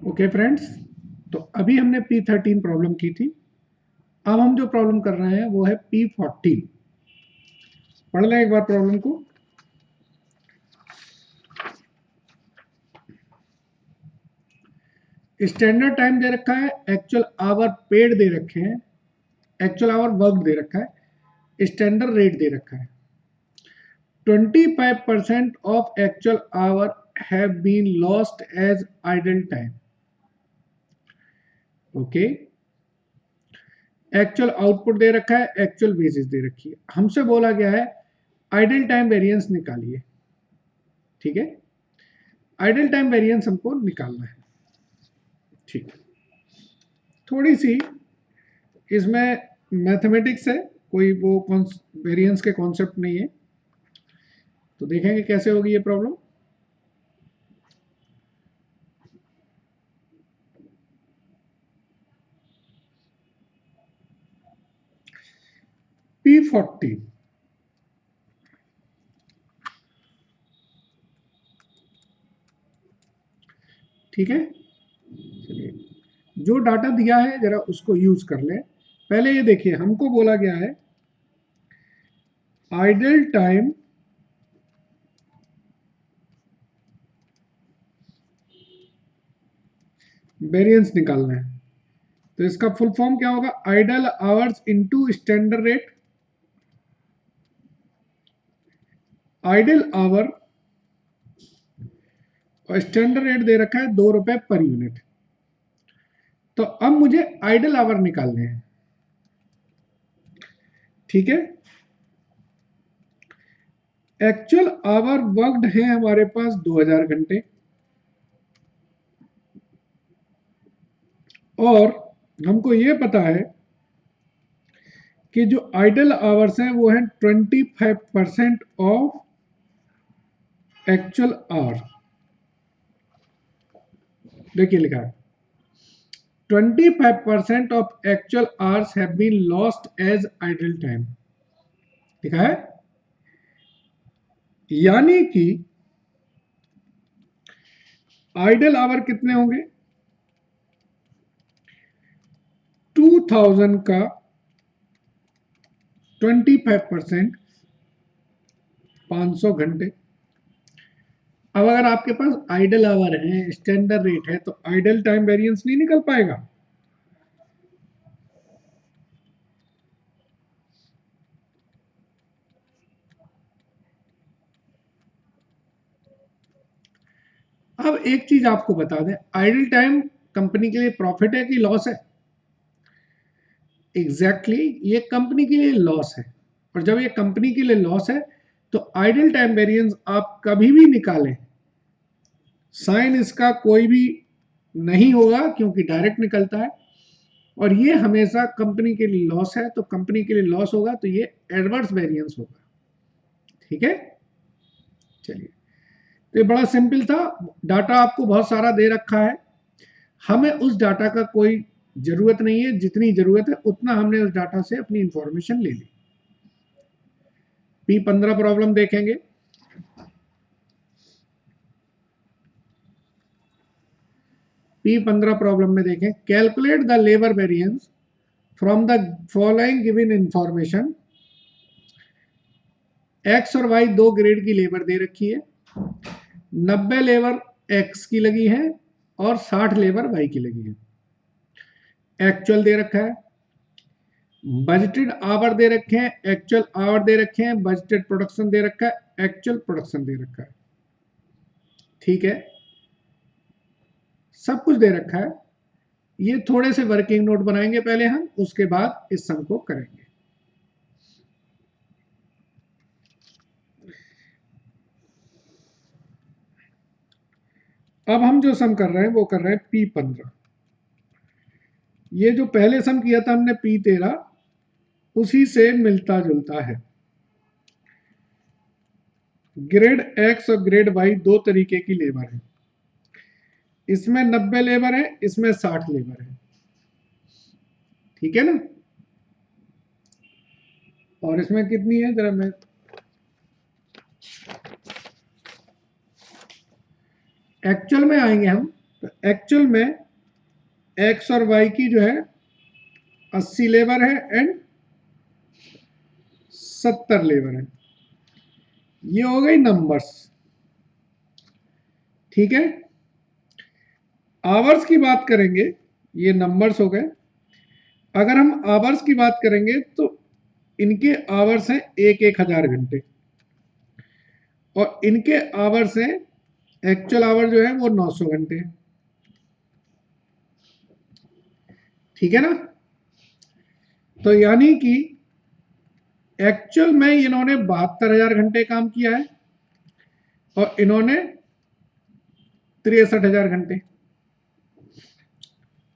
Okay friends, तो अभी हमने P13 प्रॉब्लम की थी। अब हम जो प्रॉब्लम कर रहे हैं वो है P14। पढ़ लें एक बार प्रॉब्लम को। स्टैंडर्ड टाइम दे रखा है, एक्चुअल आवर पेड दे रखे हैं, एक्चुअल आवर वर्क दे रखा है, स्टैंडर्ड रेट दे रखा है। 25% of actual hour have been lost as idle time. Okay, actual output दे रखा है, एक्चुअल बेसिस दे रखी है। हमसे बोला गया है आइडल टाइम वेरिएंस निकालिए। ठीक है, आइडल टाइम वेरिएंस हमको निकालना है। ठीक, थोड़ी सी इसमें मैथमेटिक्स है, कोई वो वेरिएंस के कॉन्सेप्ट नहीं है, तो देखेंगे कैसे होगी ये प्रॉब्लम। P14, ठीक है। चलिए, जो डाटा दिया है जरा उसको यूज कर ले। पहले ये देखिए, हमको बोला गया है आइडल टाइम वेरिएंस निकालना है, तो इसका फुल फॉर्म क्या होगा? Idle hours into standard rate. Idle hour और स्टैंडर्ड रेट दे रखा है 2 रुपए पर यूनिट। तो अब मुझे आइडल आवर निकालने हैं। ठीक है, एक्चुअल आवर वर्कड है हमारे पास 2000 घंटे, और हमको ये पता है कि जो आइडल आवर्स हैं वो है 25% ऑफ एक्चुअल आवर। देखिए लिखा है 25% of actual hours have been lost as idle time. लिखा है यानी कि आइडल आवर कितने होंगे? 2000 का 25%, 500 घंटे। अब अगर आपके पास आइडल आवर है, स्टैंडर्ड रेट है, तो आइडल टाइम वेरिएंस नहीं निकल पाएगा। अब एक चीज आपको बता दें, आइडल टाइम कंपनी के लिए प्रॉफिट है कि लॉस है? एग्जैक्टली ये कंपनी के लिए लॉस है। और जब ये कंपनी के लिए लॉस है तो आइडल टाइम वेरिएंस आप कभी भी निकालें, साइन इसका कोई भी नहीं होगा क्योंकि डायरेक्ट निकलता है, और ये हमेशा कंपनी के लिए लॉस है, तो कंपनी के लिए लॉस होगा तो ये एडवर्स वेरिएंस होगा। ठीक है, चलिए, तो ये बड़ा सिंपल था। डाटा आपको बहुत सारा दे रखा है, हमें उस डाटा का कोई जरूरत नहीं है, जितनी जरूरत है उतना हमने उस डाटा से अपनी इंफॉर्मेशन ले ली। P15 प्रॉब्लम देखेंगे। P15 प्रॉब्लम में देखें, calculate the labour variance from the following given information. X और वाई दो ग्रेड की लेबर दे रखी है, 90 लेबर एक्स की लगी है और 60 लेबर वाई की लगी है। एक्चुअल दे रखा है, बजटेड आवर दे रखे हैं, एक्चुअल आवर दे रखे हैं, बजटेड प्रोडक्शन दे रखा है, एक्चुअल प्रोडक्शन दे रखा है। ठीक है, सब कुछ दे रखा है। ये थोड़े से वर्किंग नोट बनाएंगे पहले हम, उसके बाद इस सम को करेंगे। अब हम जो सम कर रहे हैं वो कर रहे हैं P15। ये जो पहले सम किया था हमने P13, उसी से मिलता जुलता है। ग्रेड एक्स और ग्रेड वाई दो तरीके की लेबर है, इसमें 90 लेबर है, इसमें 60 लेबर है। ठीक है ना, और इसमें कितनी है जरा मैं एक्चुअल में आएंगे हम। तो एक्चुअल में एक्स और वाई की जो है 80 लेबर है एंड 70 लेबर है। ये हो गई नंबर्स, ठीक है। आवर्स की बात करेंगे, ये नंबर्स हो गए। अगर हम आवर्स की बात करेंगे तो इनके आवर्स हैं 1,000 घंटे, और इनके आवर्स हैं, एक्चुअल आवर जो है वो 900 घंटे है, ठीक है ना। तो यानी कि एक्चुअल में इन्होंने 72,000 घंटे काम किया है और इन्होंने 63,000 घंटे,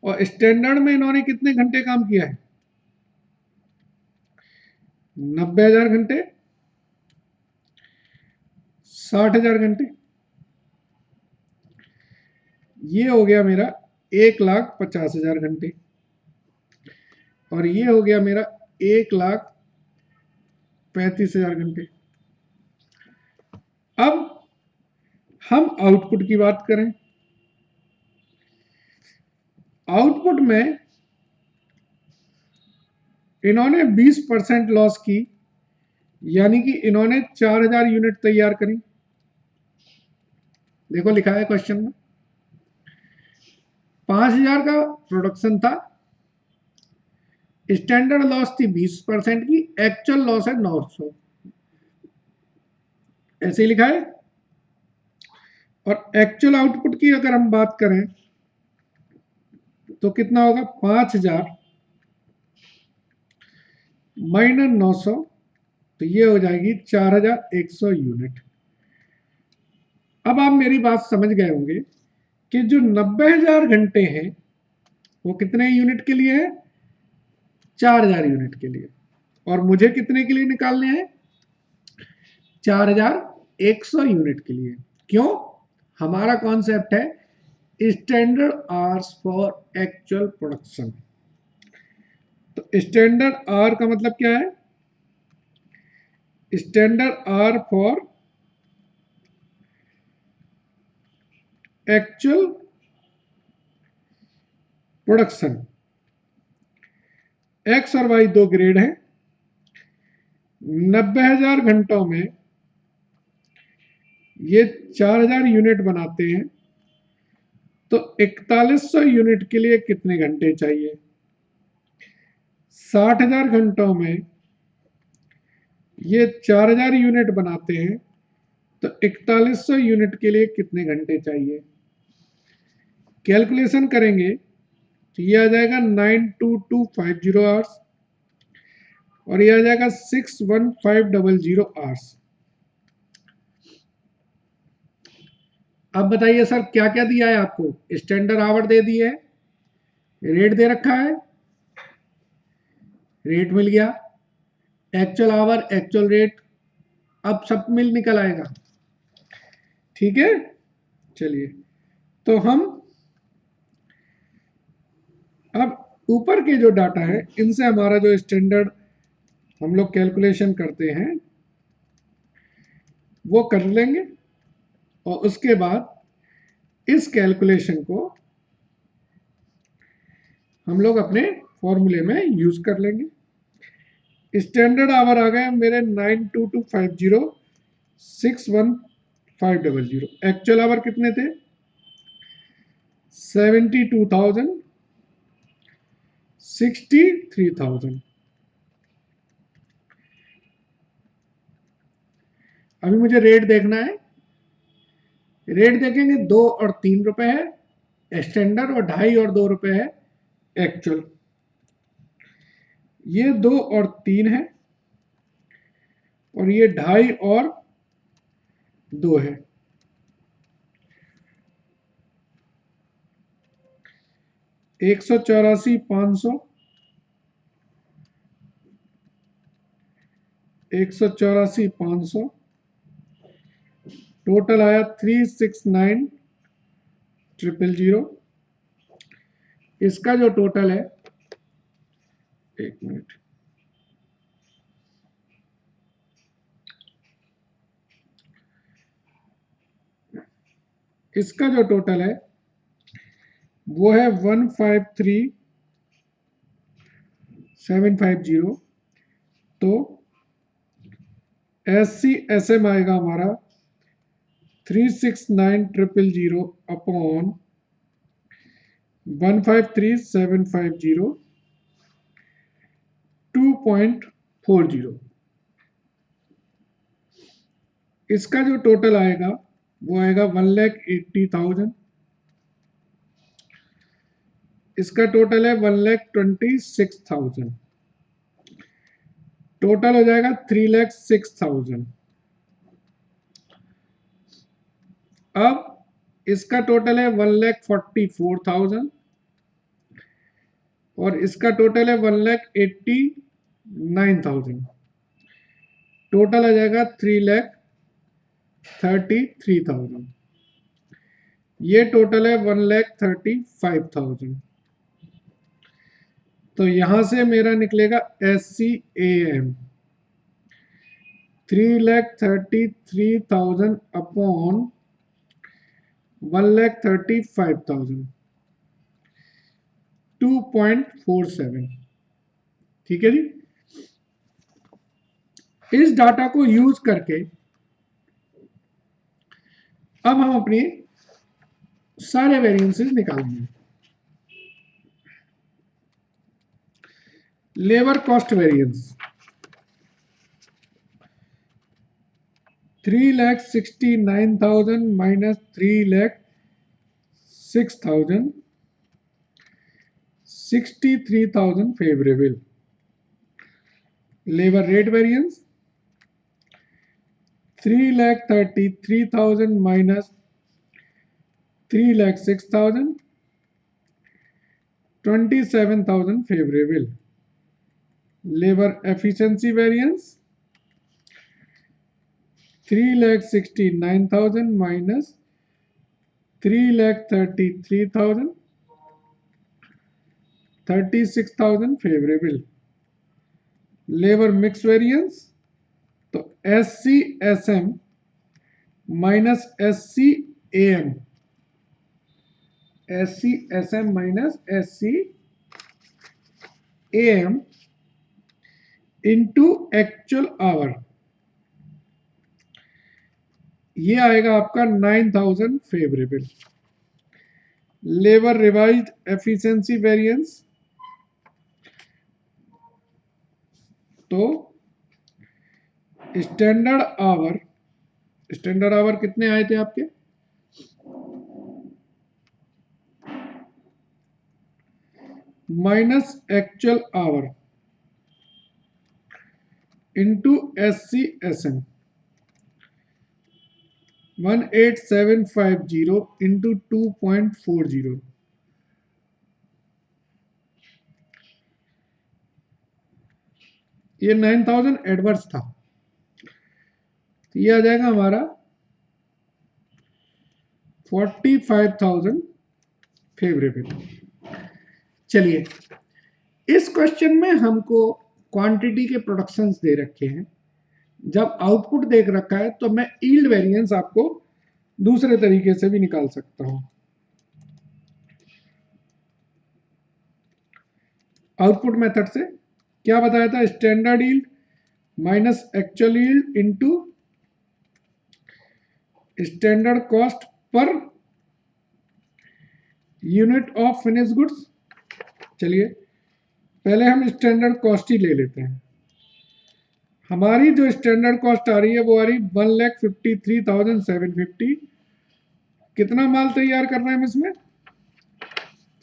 और स्टैंडर्ड में इन्होंने कितने घंटे काम किया है? 90,000 घंटे, 60,000 घंटे। ये हो गया मेरा 1,50,000 घंटे, और ये हो गया मेरा 1,35,000 घंटे। अब हम आउटपुट की बात करें। आउटपुट में इन्होंने 20% लॉस की, यानी कि इन्होंने 4,000 यूनिट तैयार करी। देखो लिखा है क्वेश्चन में 5,000 का प्रोडक्शन था, स्टैंडर्ड लॉस थी 20% की, एक्चुअल लॉस है 900, ऐसे ही लिखा है। और एक्चुअल आउटपुट की अगर हम बात करें तो कितना होगा? 5,000 माइनस 900, तो ये हो जाएगी 4,100 यूनिट। अब आप मेरी बात समझ गए होंगे कि जो 90,000 घंटे हैं वो कितने यूनिट के लिए है? 4,000 यूनिट के लिए। और मुझे कितने के लिए निकालने हैं? 4,100 यूनिट के लिए। क्यों? हमारा कॉन्सेप्ट है standard hours for actual production. तो स्टैंडर्ड आवर का मतलब क्या है? Standard hour for actual production. X और वाई दो ग्रेड हैं। 90,000 घंटों में ये 4,000 यूनिट बनाते हैं, तो 4,100 यूनिट के लिए कितने घंटे चाहिए? 60,000 घंटों में ये 4,000 यूनिट बनाते हैं, तो 4,100 यूनिट के लिए कितने घंटे चाहिए? कैलकुलेशन करेंगे तो ये आ जाएगा 92250 आवर्स, और ये आ जाएगा 61500 आवर्स। अब बताइए सर क्या क्या दिया है आपको? स्टैंडर्ड आवर दे दिए है, रेट दे रखा है, रेट मिल गया, एक्चुअल आवर, एक्चुअल रेट, अब सब मिल निकल आएगा, ठीक है। चलिए, तो हम अब ऊपर के जो डाटा है इनसे हमारा जो स्टैंडर्ड हम लोग कैलकुलेशन करते हैं वो कर लेंगे, और उसके बाद इस कैलकुलेशन को हम लोग अपने फॉर्मूले में यूज कर लेंगे। स्टैंडर्ड आवर आ गए मेरे 92250 61500। एक्चुअल आवर कितने थे? 72,000 63,000। अभी मुझे रेट देखना है। रेट देखेंगे 2 और 3 रुपए है स्टैंडर्ड, और 2.5 और 2 रुपए है एक्चुअल। ये 2 और 3 है, और ये 2.5 और 2 है। 184,500, 184,500, टोटल आया 369,000। इसका जो टोटल है, एक मिनट, इसका जो टोटल है वो है 153750। तो SCSM आएगा हमारा 369000 अपॉन 153750 2.40। इसका जो टोटल आएगा वो आएगा 1,80,000। इसका टोटल है 1,26,000। टोटल हो जाएगा 3,06,000। अब इसका टोटल है 1,44,000 और इसका टोटल है 1,89,000। टोटल आ जाएगा 3,33,000। ये टोटल है 1,35,000। तो यहां से मेरा निकलेगा SCAM 3,33,000 अपॉन 1,35,000 2.47। ठीक है जी। इस डाटा को यूज करके अब हम अपने सारे वेरिएंसेस निकालेंगे। Labour cost variance 3,69,000 minus 3,06,000 63,000 favourable. Labour rate variance 3,33,000 minus 3,06,000 27,000 favourable. Labour efficiency variance 3,69,000 minus 3,33,000 36,000 favourable. Labour mix variance तो SCSM minus SCAM SCSM minus SCAM into actual our, ये आएगा आपका 9,000 favourable. Labour revised efficiency variance तो standard our कितने आए थे आपके? Minus actual our into SCSM 18750 into 2.40। ये 9,000 एडवर्स था, तो ये आ जाएगा हमारा 45,000 फेवरेबल। चलिए, इस क्वेश्चन में हमको क्वांटिटी के प्रोडक्शंस दे रखे हैं। जब आउटपुट देख रखा है तो मैं यील्ड वेरिएंस आपको दूसरे तरीके से भी निकाल सकता हूं। आउटपुट मेथड से क्या बताया था? Standard yield minus actual yield into standard cost per unit of finish goods. चलिए, पहले हम स्टैंडर्ड कॉस्ट ही ले लेते हैं। हमारी जो स्टैंडर्ड कॉस्ट आ रही है वो आ रही 1,53,750। कितना माल तैयार कर रहे हैं हम इसमें?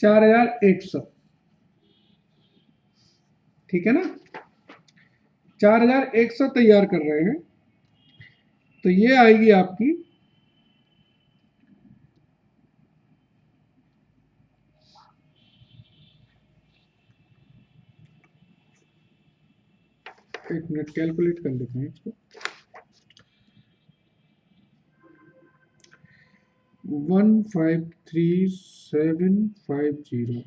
4,100। ठीक है ना, 4,100 तैयार कर रहे हैं। तो ये आएगी आपकी एक मिनट कैलकुलेट कर लेते हैं इसको। 153,750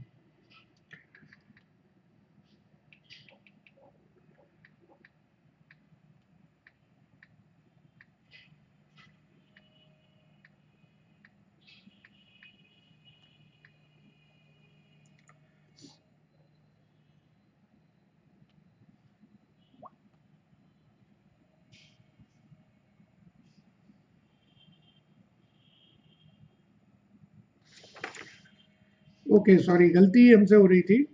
ओके सॉरी, गलती हमसे हो रही थी।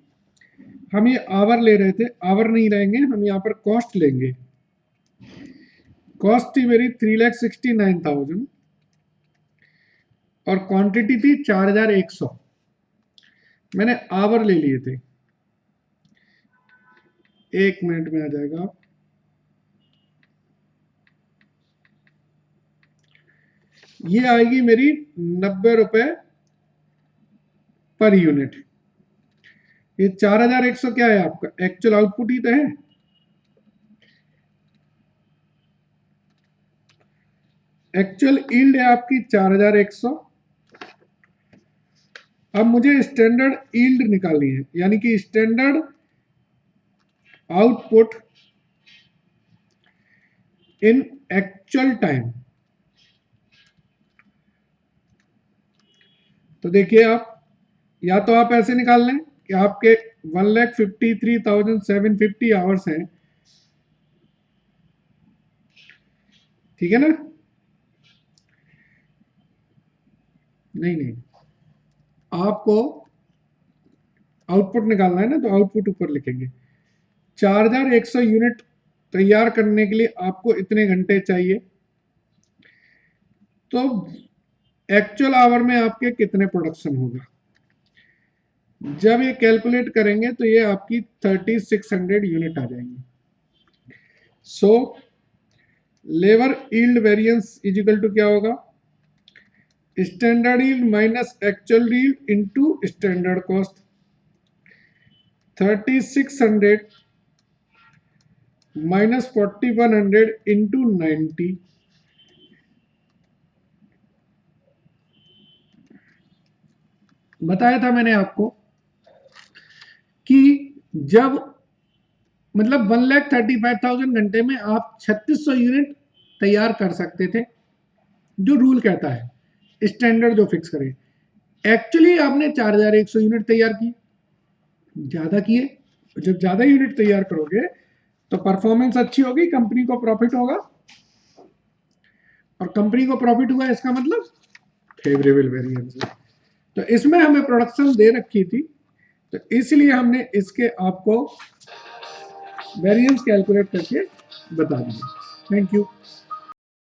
हम ये आवर ले रहे थे, आवर नहीं रहेंगे, हम यहाँ पर कॉस्ट लेंगे। कॉस्ट थी मेरी 3,69,000 और क्वांटिटी थी 4,100। मैंने आवर ले लिए थे। 1 मिनट में आ जाएगा। ये आएगी मेरी 90 रुपए पर यूनिट। ये 4,100 क्या है आपका एक्चुअल आउटपुट ही तो है। एक्चुअल यील्ड है आपकी 4,100। अब मुझे स्टैंडर्ड यील्ड निकालनी है, यानी कि स्टैंडर्ड आउटपुट इन एक्चुअल टाइम। तो देखिए आप, या तो आप ऐसे निकाल लें कि आपके 1,53,750 आवर्स हैं, ठीक है ना। नहीं नहीं, आपको आउटपुट निकालना है ना, तो आउटपुट ऊपर लिखेंगे। 4,100 यूनिट तैयार करने के लिए आपको इतने घंटे चाहिए, तो एक्चुअल आवर में आपके कितने प्रोडक्शन होगा। जब ये कैलकुलेट करेंगे तो ये आपकी 3,600 यूनिट आ जाएंगी। So labour yield variance is equal to क्या होगा, standard yield minus actual yield into standard cost. 3,600 minus 4,100 into 90। बताया था मैंने आपको कि जब मतलब 1,35,000 घंटे में आप 3,600 यूनिट तैयार कर सकते थे, जो रूल कहता है स्टैंडर्ड जो फिक्स करे। एक्चुअली आपने 4,100 यूनिट तैयार की, ज्यादा किए। जब ज्यादा यूनिट तैयार करोगे तो परफॉर्मेंस अच्छी होगी, कंपनी को प्रॉफिट होगा, और कंपनी को प्रॉफिट हुआ इसका मतलब फेवरेबल वेरिएंस है। तो इसमें हमें प्रोडक्शन दे रखी थी, तो इसलिए हमने इसके आपको वेरिएंस कैलकुलेट करके बता दिया। Thank you.